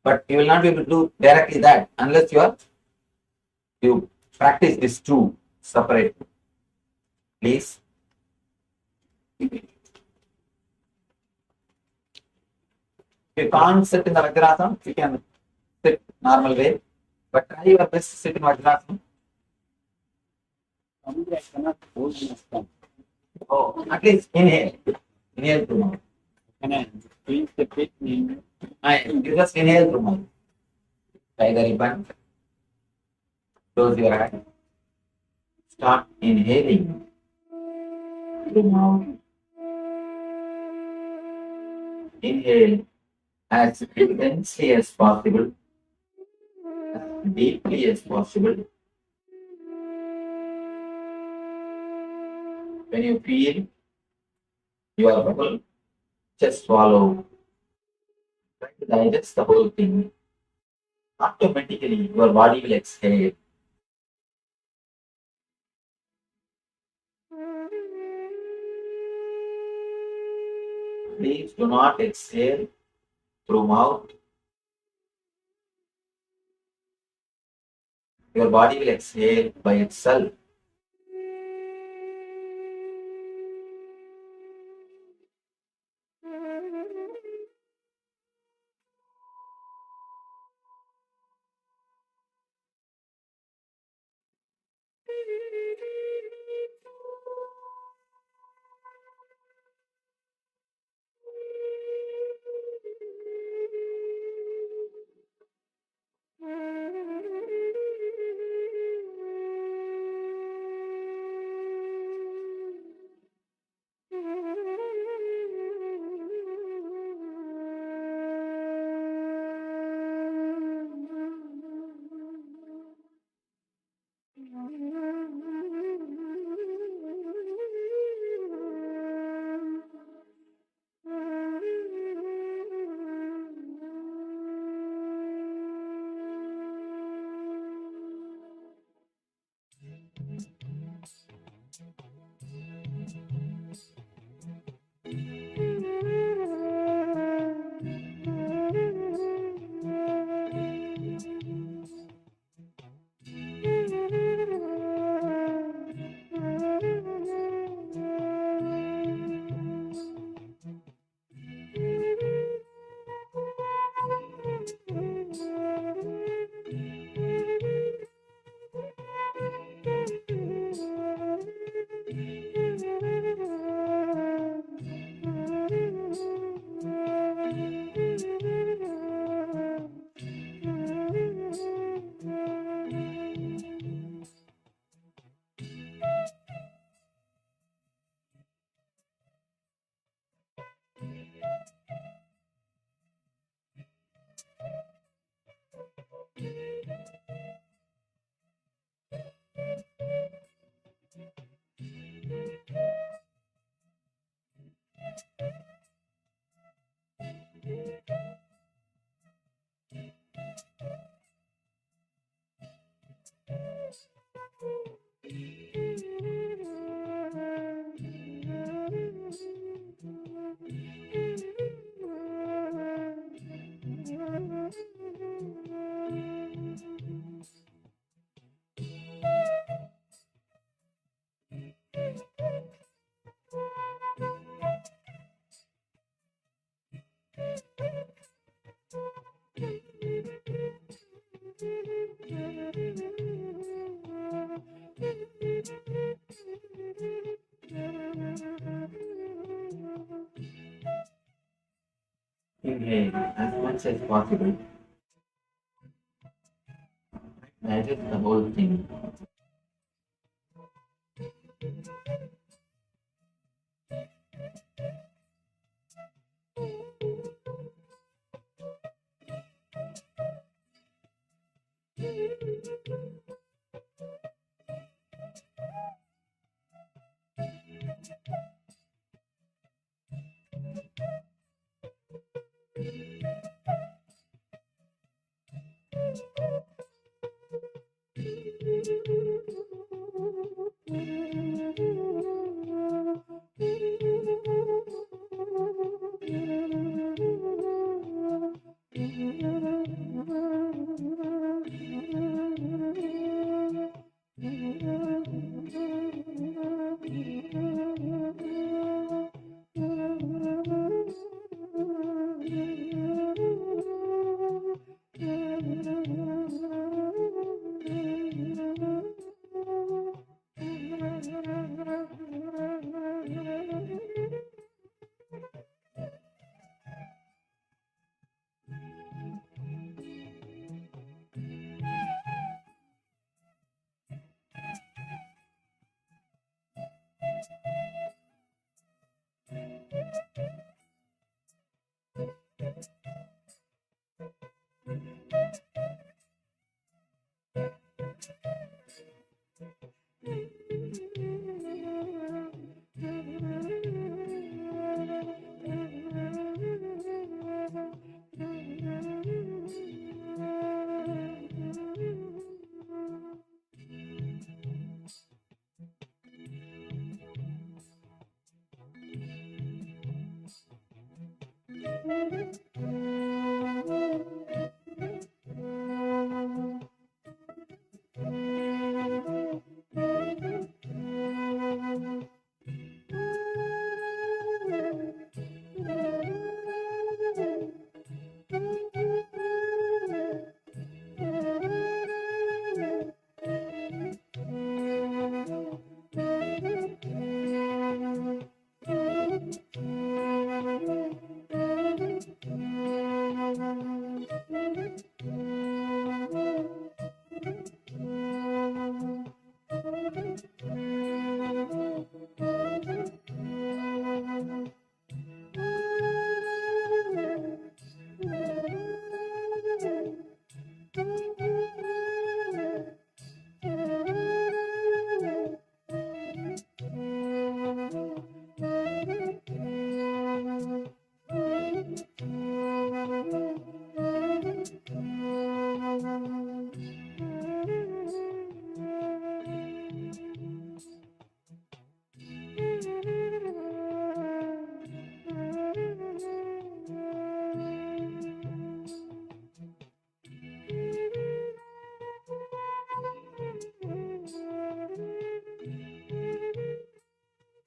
But you will not be able to do directly that unless you practice these two separate. Please. If you can't sit in the Vajrasana, you can sit normal way. But try your best to sit in Vajrasana. I cannot hold my stomach. Oh, at least inhale. Inhale through mouth. Can I squeeze the pit in? You just inhale through mouth. Tie the ribbon. Close your eyes. Start inhaling through mouth. Inhale as intensely as possible, as deeply as possible. When you feel you are full, just swallow. Try to digest the whole thing. Automatically, your body will exhale. Please do not exhale through mouth. Your body will exhale by itself. Inhale as much as possible. Digest the whole thing.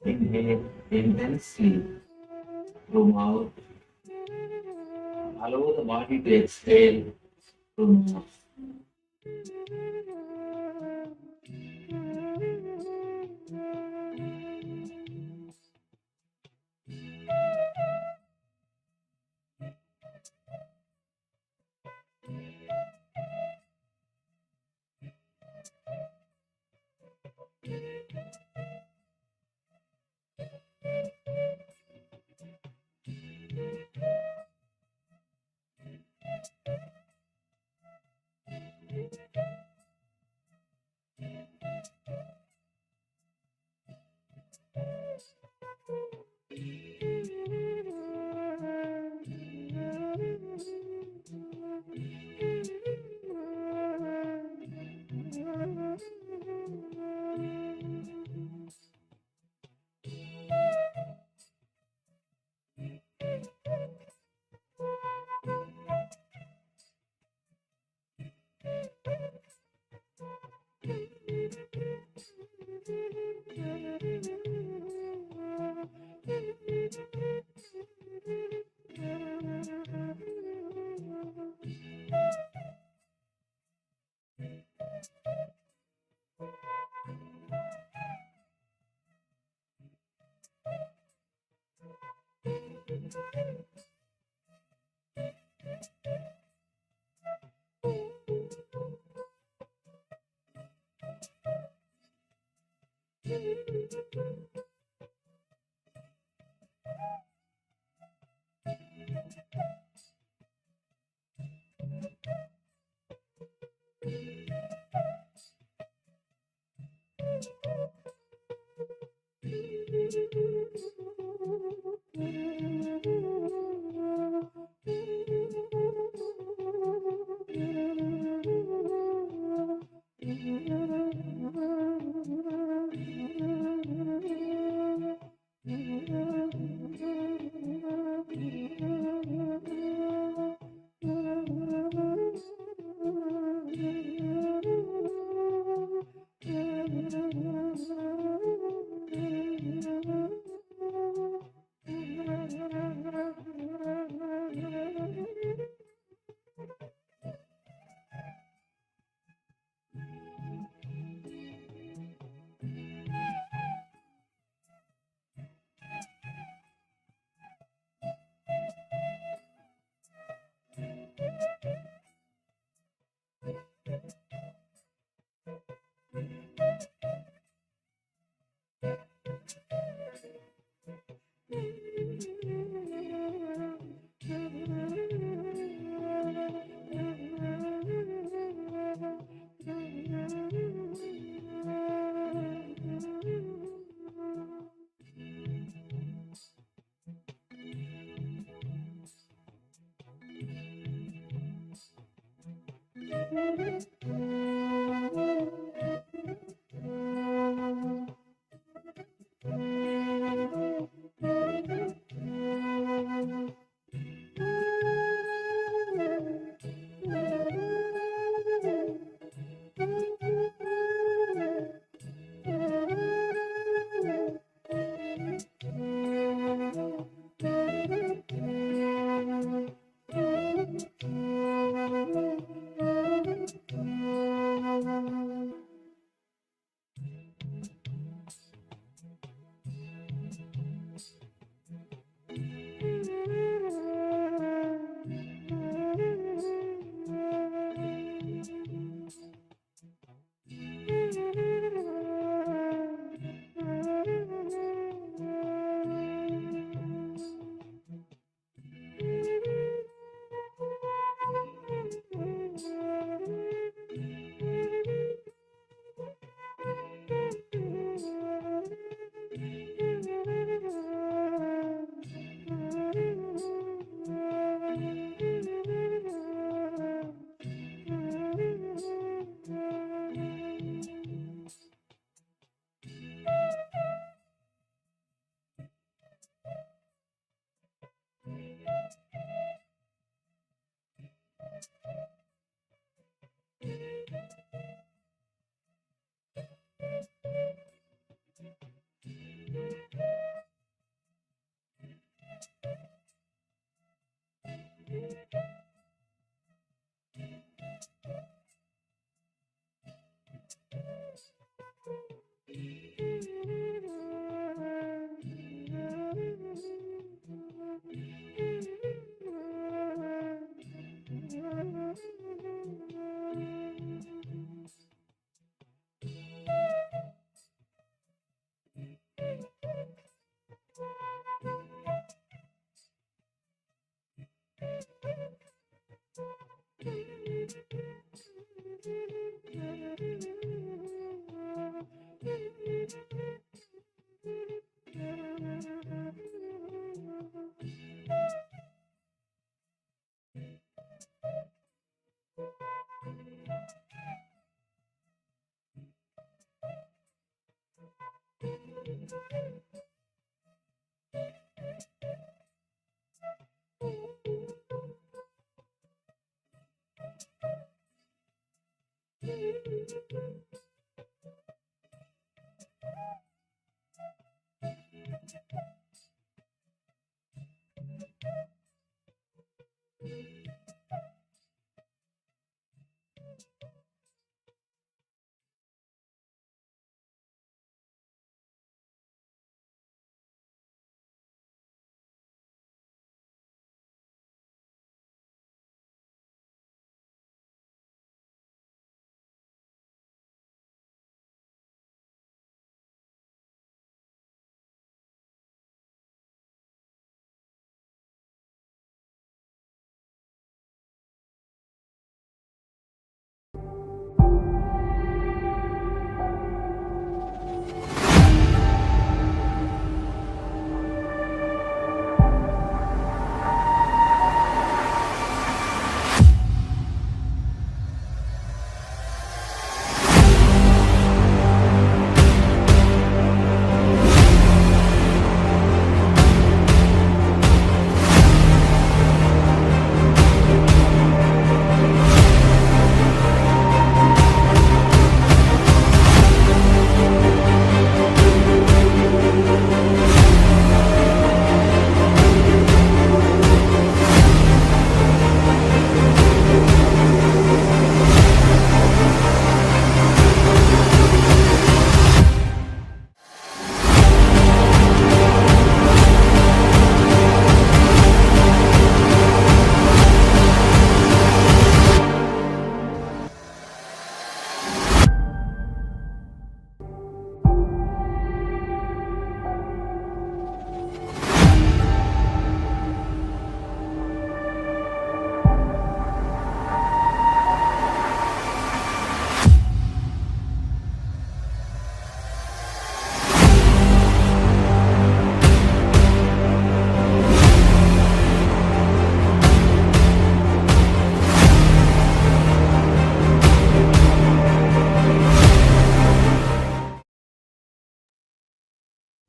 Inhale intensely through mouth. Allow the body to exhale through nose.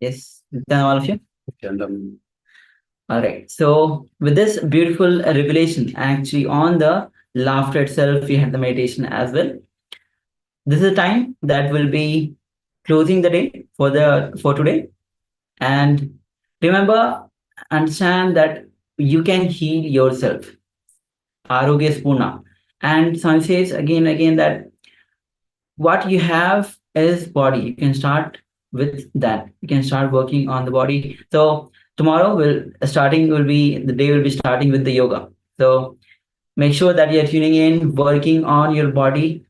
Yes, then all of you. Nityananda. All right. So with this beautiful revelation, actually on the laughter itself, we had the meditation as well. This is a time that will be closing the day for today. And remember, understand that you can heal yourself. Arogya Spurana. And Swami says again and again that what you have is body. You can start with that. You can start working on the body. So tomorrow the day will be starting with the yoga. So make sure that you're tuning in, working on your body.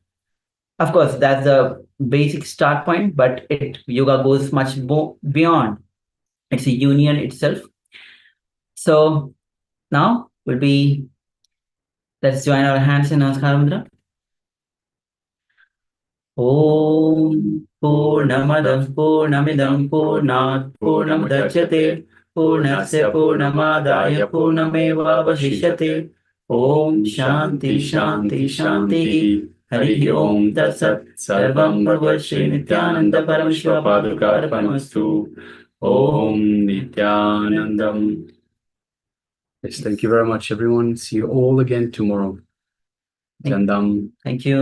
Of course, that's the basic start point, but it yoga goes much more beyond. It's a union itself. So now let's join our hands in Namaskar Mudra. Om Purnamadah Purnamidam Purnat Purnamudachyate Purnasya Purnamadaya Purnamevavashishyate Om Shanti Shanti Shanti Hari Om Tat Sat Sarvam Bhagavad Shri Nithyananda Paramashivoham Level Om Nithyanandam. Yes, thank you very much, everyone. See you all again tomorrow. Nityanandam. Thank you.